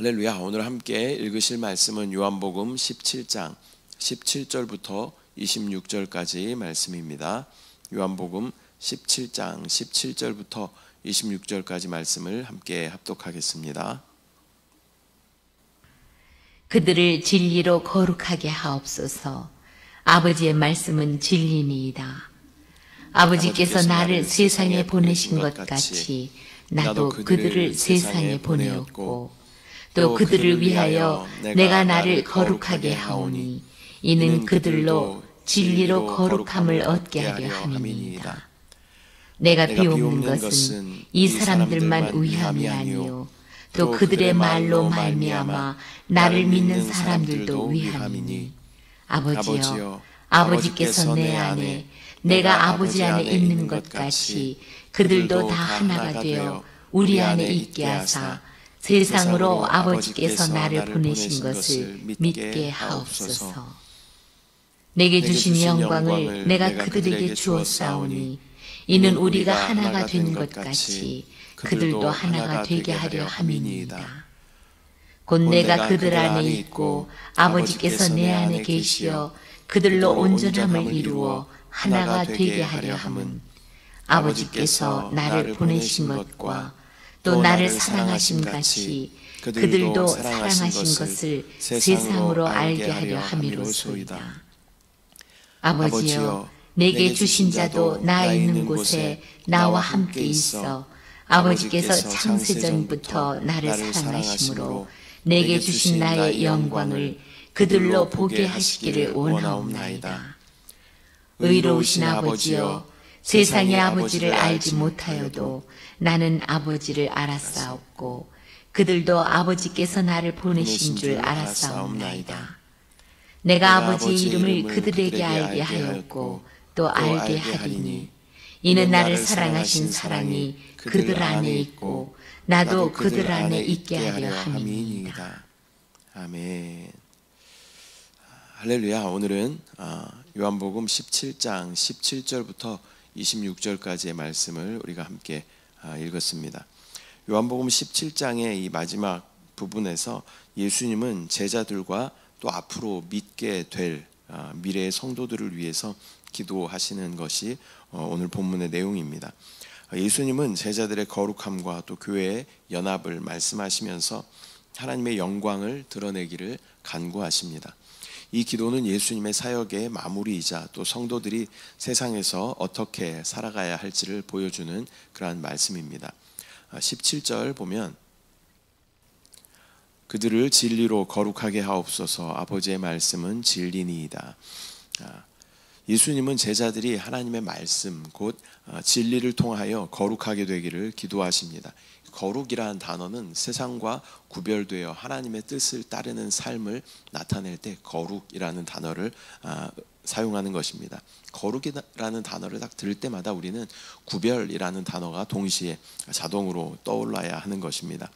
할렐루야. 오늘 함께 읽으실 말씀은 요한복음 17장 17절부터 26절까지 말씀입니다. 요한복음 17장 17절부터 26절까지 말씀을 함께 합독하겠습니다. 그들을 진리로 거룩하게 하옵소서. 아버지의 말씀은 진리니이다. 아버지께서 나를 세상에 보내신 것 같이 나도 그들을 세상에 보내었고 또 그들을 위하여 내가 나를 거룩하게 하오니 이는 그들로 진리로 거룩함을 얻게 하려 함이니이다. 내가 비옵는 것은 이 사람들만 위함이 아니요 또 그들의 말로 말미암아 나를 믿는 사람들도 위함이니 아버지여, 아버지께서 내 안에 내가 아버지 안에 있는 것 같이 그들도 다 하나가 되어 우리 안에 있게 하사 세상으로 아버지께서 나를 보내신 것을 믿게 하옵소서. 내게 주신 영광을 내가 그들에게 주었사오니 이는 우리가 하나가 된 것 같이 그들도 하나가 되게 하려 함이니이다. 곧 내가 그들 안에 있고 아버지께서 내 안에 계시어 그들로 온전함을 이루어 하나가 되게 하려 함은 아버지께서 나를 보내신 것과 또 나를 사랑하심 같이 그들도 사랑하신 것을 세상으로 알게 하려 함이로소이다. 아버지여, 내게 주신 자도 나 있는 곳에 나와 함께 있어 아버지께서 창세전부터 나를 사랑하심으로 내게 주신 나의 영광을 그들로 보게 하시기를 원하옵나이다. 의로우신 아버지여, 세상의 아버지를 알지 못하여도 나는 아버지를 알았사옵고 그들도 아버지께서 나를 보내신 줄 알았사옵나이다. 내가 아버지의 이름을 그들에게 알게 하였고 또 알게 하리니 이는 나를 사랑하신 사랑이 그들 안에 있고 나도 그들 안에 있게 하려 함이니이다. 아멘. 할렐루야. 오늘은 요한복음 17장 17절부터 26절까지의 말씀을 우리가 함께 읽었습니다. 요한복음 17장의 이 마지막 부분에서 예수님은 제자들과 또 앞으로 믿게 될 미래의 성도들을 위해서 기도하시는 것이 오늘 본문의 내용입니다. 예수님은 제자들의 거룩함과 또 교회의 연합을 말씀하시면서 하나님의 영광을 드러내기를 간구하십니다. 이 기도는 예수님의 사역의 마무리이자 또 성도들이 세상에서 어떻게 살아가야 할지를 보여주는 그러한 말씀입니다. 17절 보면 그들을 진리로 거룩하게 하옵소서. 아버지의 말씀은 진리니이다. 예수님은 제자들이 하나님의 말씀 곧 진리를 통하여 거룩하게 되기를 기도하십니다. 거룩이라는 단어는 세상과 구별되어 하나님의 뜻을 따르는 삶을 나타낼 때 거룩이라는 단어를 사용하는 것입니다. 거룩이라는 단어를 딱 들을 때마다 우리는 구별이라는 단어가 동시에 자동으로 떠올라야 하는 것입니다.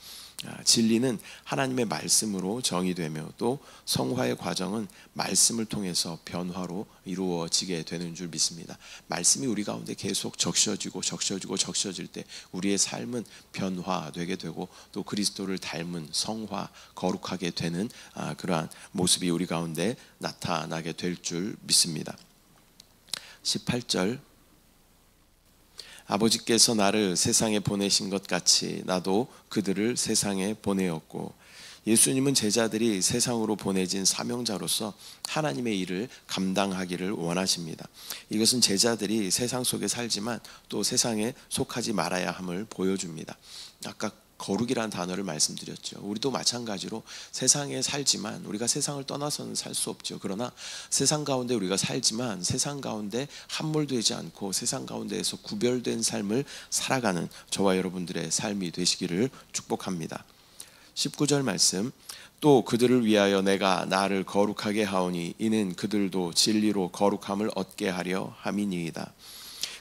진리는 하나님의 말씀으로 정의되며 또 성화의 과정은 말씀을 통해서 변화로 이루어지게 되는 줄 믿습니다. 말씀이 우리 가운데 계속 적셔질 때 우리의 삶은 변화되게 되고 또 그리스도를 닮은 성화, 거룩하게 되는 그러한 모습이 우리 가운데 나타나게 될 줄 믿습니다. 18절 아버지께서 나를 세상에 보내신 것 같이 나도 그들을 세상에 보내었고 예수님은 제자들이 세상으로 보내진 사명자로서 하나님의 일을 감당하기를 원하십니다. 이것은 제자들이 세상 속에 살지만 또 세상에 속하지 말아야 함을 보여줍니다. 아까 거룩이라는 단어를 말씀드렸죠. 우리도 마찬가지로 세상에 살지만 우리가 세상을 떠나서는 살 수 없죠. 그러나 세상 가운데 우리가 살지만 세상 가운데 함몰되지 않고 세상 가운데에서 구별된 삶을 살아가는 저와 여러분들의 삶이 되시기를 축복합니다. 19절 말씀 또 그들을 위하여 내가 나를 거룩하게 하오니 이는 그들도 진리로 거룩함을 얻게 하려 함이니이다.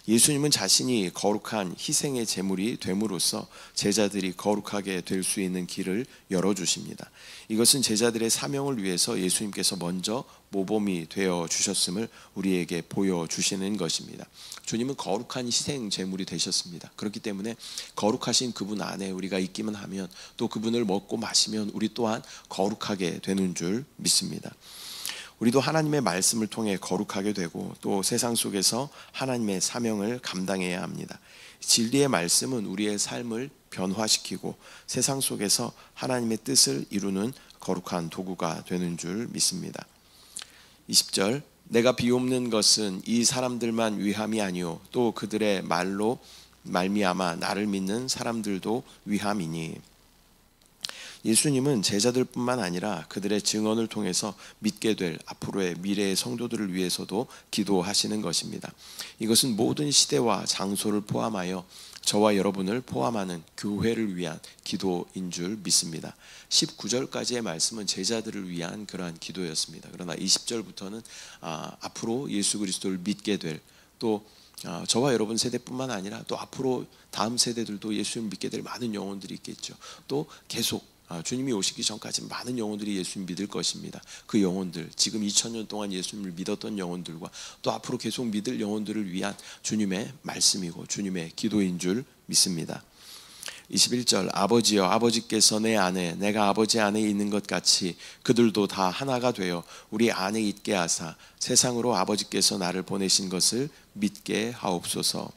예수님은 자신이 거룩한 희생의 제물이 됨으로써 제자들이 거룩하게 될 수 있는 길을 열어주십니다. 이것은 제자들의 사명을 위해서 예수님께서 먼저 모범이 되어 주셨음을 우리에게 보여주시는 것입니다. 주님은 거룩한 희생 제물이 되셨습니다. 그렇기 때문에 거룩하신 그분 안에 우리가 있기만 하면, 또 그분을 먹고 마시면 우리 또한 거룩하게 되는 줄 믿습니다. 우리도 하나님의 말씀을 통해 거룩하게 되고 또 세상 속에서 하나님의 사명을 감당해야 합니다. 진리의 말씀은 우리의 삶을 변화시키고 세상 속에서 하나님의 뜻을 이루는 거룩한 도구가 되는 줄 믿습니다. 20절, 내가 비옵는 것은 이 사람들만 위함이 아니요 또 그들의 말로 말미암아 나를 믿는 사람들도 위함이니. 예수님은 제자들뿐만 아니라 그들의 증언을 통해서 믿게 될 앞으로의 미래의 성도들을 위해서도 기도하시는 것입니다. 이것은 모든 시대와 장소를 포함하여 저와 여러분을 포함하는 교회를 위한 기도인 줄 믿습니다. 19절까지의 말씀은 제자들을 위한 그러한 기도였습니다. 그러나 20절부터는 앞으로 예수 그리스도를 믿게 될, 또 저와 여러분 세대뿐만 아니라 또 앞으로 다음 세대들도 예수님을 믿게 될 많은 영혼들이 있겠죠. 또 계속 주님이 오시기 전까지 많은 영혼들이 예수님 믿을 것입니다. 그 영혼들, 지금 2000년 동안 예수님을 믿었던 영혼들과 또 앞으로 계속 믿을 영혼들을 위한 주님의 말씀이고 주님의 기도인 줄 믿습니다. 21절, 아버지여 아버지께서 내 안에 내가 아버지 안에 있는 것 같이 그들도 다 하나가 되어 우리 안에 있게 하사 세상으로 아버지께서 나를 보내신 것을 믿게 하옵소서.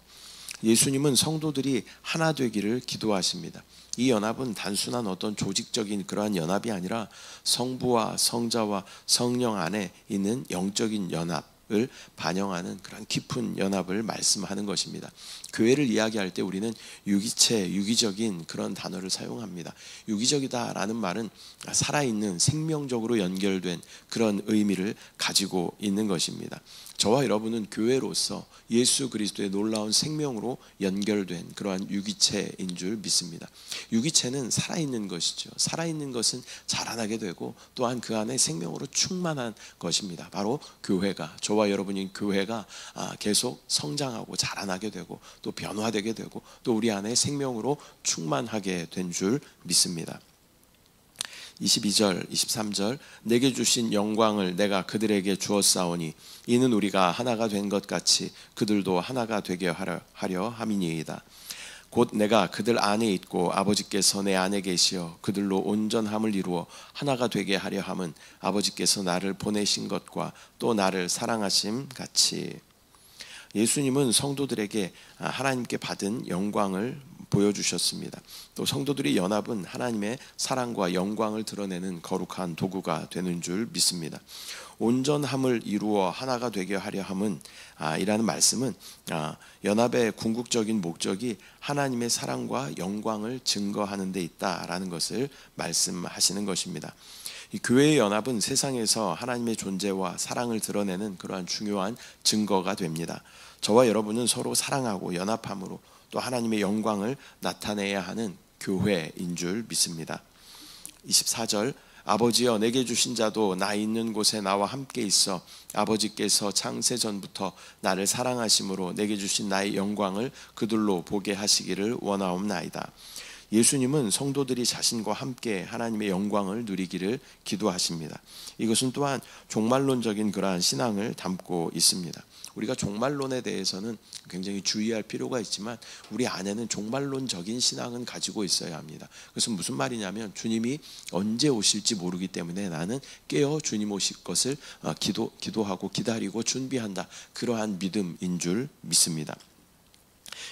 예수님은 성도들이 하나 되기를 기도하십니다. 이 연합은 단순한 어떤 조직적인 그러한 연합이 아니라 성부와 성자와 성령 안에 있는 영적인 연합을 반영하는 그런 깊은 연합을 말씀하는 것입니다. 교회를 이야기할 때 우리는 유기체, 유기적인 그런 단어를 사용합니다. 유기적이다라는 말은 살아있는, 생명적으로 연결된 그런 의미를 가지고 있는 것입니다. 저와 여러분은 교회로서 예수 그리스도의 놀라운 생명으로 연결된 그러한 유기체인 줄 믿습니다. 유기체는 살아있는 것이죠. 살아있는 것은 자라나게 되고 또한 그 안에 생명으로 충만한 것입니다. 바로 교회가, 저와 여러분인 교회가 계속 성장하고 자라나게 되고 또 변화되게 되고 또 우리 안에 생명으로 충만하게 된 줄 믿습니다. 22절, 23절, 내게 주신 영광을 내가 그들에게 주었사오니 이는 우리가 하나가 된 것 같이 그들도 하나가 되게 하려 함이니이다. 곧 내가 그들 안에 있고 아버지께서 내 안에 계시어 그들로 온전함을 이루어 하나가 되게 하려 함은 아버지께서 나를 보내신 것과 또 나를 사랑하심 같이. 예수님은 성도들에게 하나님께 받은 영광을 보여주셨습니다. 또 성도들의 연합은 하나님의 사랑과 영광을 드러내는 거룩한 도구가 되는 줄 믿습니다. 온전함을 이루어 하나가 되게 하려 함은 이라는 말씀은 연합의 궁극적인 목적이 하나님의 사랑과 영광을 증거하는 데 있다라는 것을 말씀하시는 것입니다. 이 교회의 연합은 세상에서 하나님의 존재와 사랑을 드러내는 그러한 중요한 증거가 됩니다. 저와 여러분은 서로 사랑하고 연합함으로 또 하나님의 영광을 나타내야 하는 교회인 줄 믿습니다. 24절, 아버지여 내게 주신 자도 나 있는 곳에 나와 함께 있어 아버지께서 창세 전부터 나를 사랑하심으로 내게 주신 나의 영광을 그들로 보게 하시기를 원하옵나이다. 예수님은 성도들이 자신과 함께 하나님의 영광을 누리기를 기도하십니다. 이것은 또한 종말론적인 그러한 신앙을 담고 있습니다. 우리가 종말론에 대해서는 굉장히 주의할 필요가 있지만 우리 안에는 종말론적인 신앙은 가지고 있어야 합니다. 그것은 무슨 말이냐면 주님이 언제 오실지 모르기 때문에 나는 깨어 주님 오실 것을 기도하고 기다리고 준비한다. 그러한 믿음인 줄 믿습니다.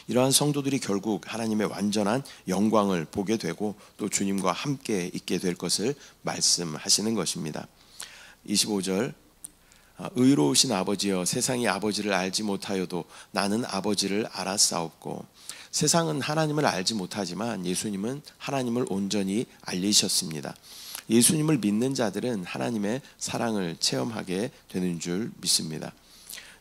이러한 성도들이 결국 하나님의 완전한 영광을 보게 되고 또 주님과 함께 있게 될 것을 말씀하시는 것입니다. 25절, 의로우신 아버지여 세상이 아버지를 알지 못하여도 나는 아버지를 알았사옵고. 세상은 하나님을 알지 못하지만 예수님은 하나님을 온전히 알리셨습니다. 예수님을 믿는 자들은 하나님의 사랑을 체험하게 되는 줄 믿습니다.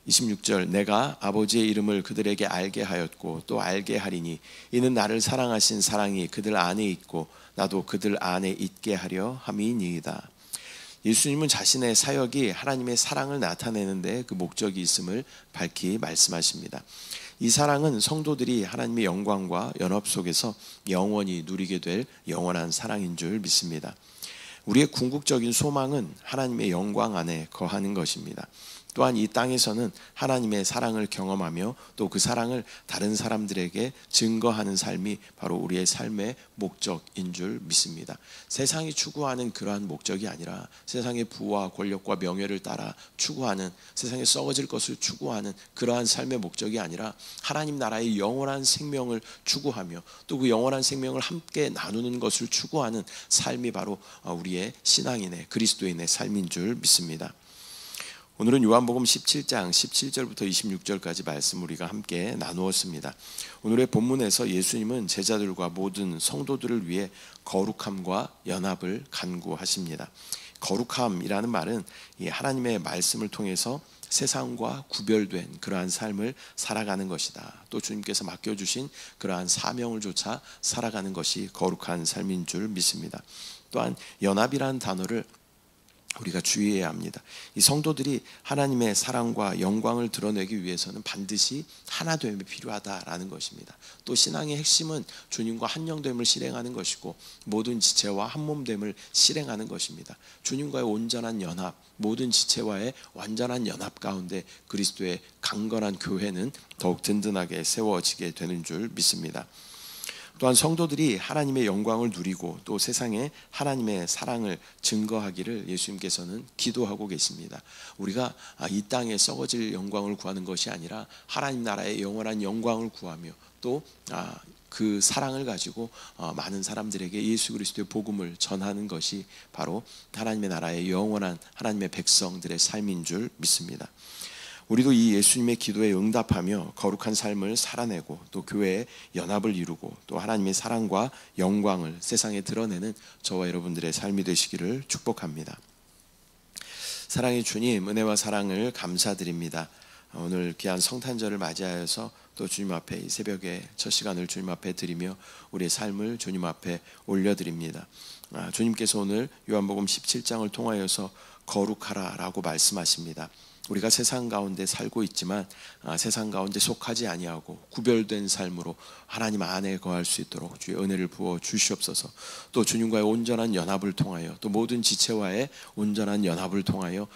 26절, 내가 아버지의 이름을 그들에게 알게 하였고 또 알게 하리니 이는 나를 사랑하신 사랑이 그들 안에 있고 나도 그들 안에 있게 하려 함이니이다. 예수님은 자신의 사역이 하나님의 사랑을 나타내는데 그 목적이 있음을 밝히 말씀하십니다. 이 사랑은 성도들이 하나님의 영광과 연합 속에서 영원히 누리게 될 영원한 사랑인 줄 믿습니다. 우리의 궁극적인 소망은 하나님의 영광 안에 거하는 것입니다. 또한 이 땅에서는 하나님의 사랑을 경험하며 또 그 사랑을 다른 사람들에게 증거하는 삶이 바로 우리의 삶의 목적인 줄 믿습니다. 세상이 추구하는 그러한 목적이 아니라 세상의 부와 권력과 명예를 따라 추구하는, 세상에 썩어질 것을 추구하는 그러한 삶의 목적이 아니라 하나님 나라의 영원한 생명을 추구하며 또 그 영원한 생명을 함께 나누는 것을 추구하는 삶이 바로 우리의 신앙인의 그리스도인의 삶인 줄 믿습니다. 오늘은 요한복음 17장 17절부터 26절까지 말씀 우리가 함께 나누었습니다. 오늘의 본문에서 예수님은 제자들과 모든 성도들을 위해 거룩함과 연합을 간구하십니다. 거룩함이라는 말은 하나님의 말씀을 통해서 세상과 구별된 그러한 삶을 살아가는 것이다. 또 주님께서 맡겨주신 그러한 사명을 좇아 살아가는 것이 거룩한 삶인 줄 믿습니다. 또한 연합이라는 단어를 우리가 주의해야 합니다. 이 성도들이 하나님의 사랑과 영광을 드러내기 위해서는 반드시 하나됨이 필요하다라는 것입니다. 또 신앙의 핵심은 주님과 한영됨을 실행하는 것이고 모든 지체와 한몸됨을 실행하는 것입니다. 주님과의 온전한 연합, 모든 지체와의 완전한 연합 가운데 그리스도의 강건한 교회는 더욱 든든하게 세워지게 되는 줄 믿습니다. 또한 성도들이 하나님의 영광을 누리고 또 세상에 하나님의 사랑을 증거하기를 예수님께서는 기도하고 계십니다. 우리가 이 땅에 썩어질 영광을 구하는 것이 아니라 하나님 나라의 영원한 영광을 구하며 또 그 사랑을 가지고 많은 사람들에게 예수 그리스도의 복음을 전하는 것이 바로 하나님의 나라의 영원한 하나님의 백성들의 삶인 줄 믿습니다. 우리도 이 예수님의 기도에 응답하며 거룩한 삶을 살아내고 또 교회의 연합을 이루고 또 하나님의 사랑과 영광을 세상에 드러내는 저와 여러분들의 삶이 되시기를 축복합니다. 사랑의 주님, 은혜와 사랑을 감사드립니다. 오늘 귀한 성탄절을 맞이하여서 또 주님 앞에 이 새벽에 첫 시간을 주님 앞에 드리며 우리의 삶을 주님 앞에 올려드립니다. 주님께서 오늘 요한복음 17장을 통하여서 거룩하라라고 말씀하십니다. 우리가 세상 가운데 살고 있지만 세상 가운데 속하지 아니하고 구별된 삶으로 하나님 안에 거할 수 있도록 주의 은혜를 부어 주시옵소서. 또 주님과의 온전한 연합을 통하여 또 모든 지체와의 온전한 연합을 통하여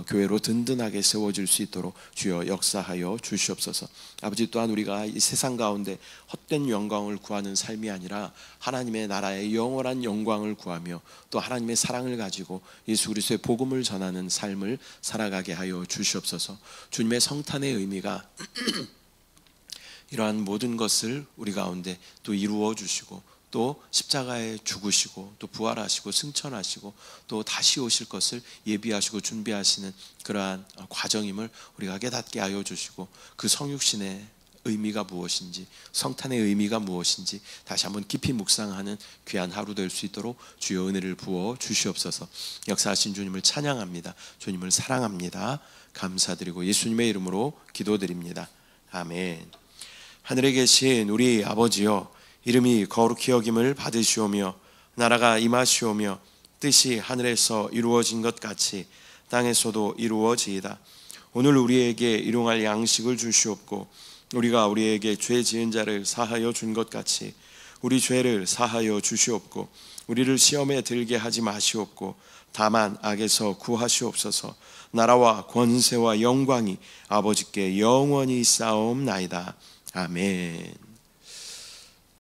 교회로 든든하게 세워질 수 있도록 주여 역사하여 주시옵소서. 아버지, 또한 우리가 이 세상 가운데 헛된 영광을 구하는 삶이 아니라 하나님의 나라의 영원한 영광을 구하며 또 하나님의 사랑을 가지고 예수 그리스도의 복음을 전하는 삶을 살아가게 하여 주시옵소서. 주님의 성탄의 의미가 이러한 모든 것을 우리 가운데 또 이루어 주시고 또 십자가에 죽으시고 또 부활하시고 승천하시고 또 다시 오실 것을 예비하시고 준비하시는 그러한 과정임을 우리가 깨닫게 하여 주시고 그 성육신의 의미가 무엇인지, 성탄의 의미가 무엇인지 다시 한번 깊이 묵상하는 귀한 하루 될 수 있도록 주여 은혜를 부어 주시옵소서. 역사하신 주님을 찬양합니다. 주님을 사랑합니다. 감사드리고 예수님의 이름으로 기도드립니다. 아멘. 하늘에 계신 우리 아버지여, 이름이 거룩히 여김을 받으시오며 나라가 임하시오며 뜻이 하늘에서 이루어진 것 같이 땅에서도 이루어지이다. 오늘 우리에게 일용할 양식을 주시옵고 우리가 우리에게 죄 지은 자를 사하여 준 것 같이 우리 죄를 사하여 주시옵고 우리를 시험에 들게 하지 마시옵고 다만 악에서 구하시옵소서. 나라와 권세와 영광이 아버지께 영원히 쌓옵나이다. 아멘.